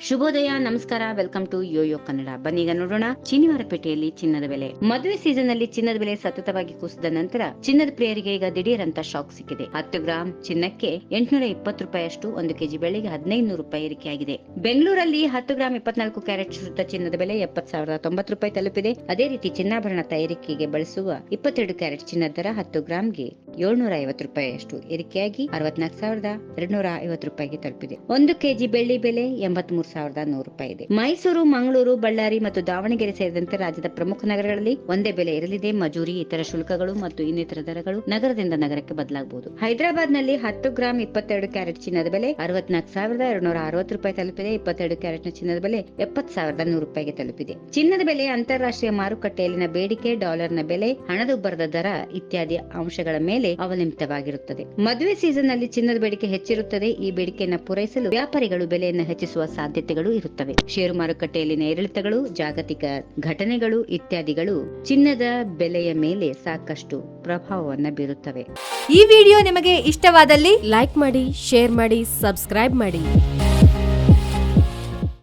ಶುಭೋದಯ, ನಮಸ್ಕಾರ, welcome to Yoyo Kannada. ಬನ್ನೀಗ ನೋಡೋಣ ಚಿನಿವಾರಪೇಟೆಯಲ್ಲಿ ಚಿನ್ನದ ಬೆಲೆ. ಮದುವೆ ಸೀಸನ್ ನಲ್ಲಿ ಚಿನ್ನದ ಬೆಲೆ ಸತತವಾಗಿ ಕುಸಿದ ನಂತರ ಚಿನ್ನದ ಪ್ರಿಯರಿಗೆ ಈಗ ದಿಢೀರ್ ಅಂತ ಶಾಕ್ ಸಿಕ್ಕಿದೆ. 10 ಗ್ರಾಂ ಚಿನ್ನಕ್ಕೆ 820 ರೂಪಾಯಿಯಷ್ಟು, 1 ಕೆಜಿ ಬೆಳ್ಳಿಗೆ 1500 ರೂಪಾಯಿ ಏರಿಕೆಯಾಗಿದೆ. ಬೆಂಗಳೂರಲ್ಲಿ 10 ಗ್ರಾಂ 24 ಕ್ಯಾರೆಟ್ ಶುದ್ಧ ಚಿನ್ನದ ಬೆಲೆ 70,090 ರೂಪಾಯಿ ತಲುಪಿದೆ. ಅದೇ ರೀತಿ ಚಿನ್ನಾಭರಣ ತಯಾರಿಕೆಗೆ ಬಳಸುವ 22 ಕ್ಯಾರೆಟ್ ಚಿನ್ನದ ದರ 10 ಗ್ರಾಂಗೆ 750 ರೂಪಾಯಿಯಷ್ಟು ಏರಿಕೆಯಾಗಿ 64,250 ರೂಪಾಯಿಗೆ ತಲುಪಿದೆ. 1 ಕೆಜಿ ಬೆಳ್ಳಿ ಬೆಲೆ 83,100 ರೂಪಾಯಿ ಇದೆ. ಮೈಸೂರು, ಮಂಗಳೂರು, ಬಳ್ಳಾರಿ ಮತ್ತು ದಾವಣಗೆರೆ ಸೇರಿದಂತೆ ರಾಜ್ಯದ ಪ್ರಮುಖ ನಗರಗಳಲ್ಲಿ ಒಂದೇ ಬೆಲೆ ಇರಲಿದೆ. ಮಜೂರಿ, ಇತರ ಶುಲ್ಕಗಳು ಮತ್ತು ಇನ್ನಿತರ ದರಗಳು ನಗರದಿಂದ ನಗರಕ್ಕೆ ಬದಲಾಗಬಹುದು. ಹೈದರಾಬಾದ್ ನಲ್ಲಿ 10 ಗ್ರಾಂ 22 ಕ್ಯಾರೆಟ್ ಚಿನ್ನದ ಬೆಲೆ 64,260 ರೂಪಾಯಿ ತಲುಪಿದೆ. 22 ಕ್ಯಾರೆಟ್ ನ ಚಿನ್ನದ ಬೆಲೆ 70,100 ರೂಪಾಯಿಗೆ ತಲುಪಿದೆ. ಚಿನ್ನದ ಬೆಲೆ ಅಂತಾರಾಷ್ಟ್ರೀಯ ಮಾರುಕಟ್ಟೆಯಲ್ಲಿನ ಬೇಡಿಕೆ, ಡಾಲರ್ನ ಬೆಲೆ, ಹಣದುಬ್ಬರದ ದರ ಇತ್ಯಾದಿ ಅಂಶಗಳ ಮೇಲೆ ಅವಲಂಬಿತವಾಗಿರುತ್ತದೆ. ಮದುವೆ ಸೀಸನ್ ನಲ್ಲಿ ಚಿನ್ನದ ಬೇಡಿಕೆ ಹೆಚ್ಚಿರುತ್ತದೆ. ಈ ಬೇಡಿಕೆಯನ್ನು ಪೂರೈಸಲು ವ್ಯಾಪಾರಿಗಳು ಬೆಲೆಯನ್ನು ಹೆಚ್ಚಿಸುವ ಸಾಧ್ಯತೆಗಳು ಇರುತ್ತವೆ. ಷೇರು ಮಾರುಕಟ್ಟೆಯಲ್ಲಿನ ಏರಿಳಿತಗಳು, ಜಾಗತಿಕ ಘಟನೆಗಳು ಇತ್ಯಾದಿಗಳು ಚಿನ್ನದ ಬೆಲೆಯ ಮೇಲೆ ಸಾಕಷ್ಟು ಪ್ರಭಾವವನ್ನು ಬೀರುತ್ತವೆ. ಈ ವಿಡಿಯೋ ನಿಮಗೆ ಇಷ್ಟವಾದಲ್ಲಿ ಲೈಕ್ ಮಾಡಿ, ಶೇರ್ ಮಾಡಿ, ಸಬ್ಸ್ಕ್ರೈಬ್ ಮಾಡಿ.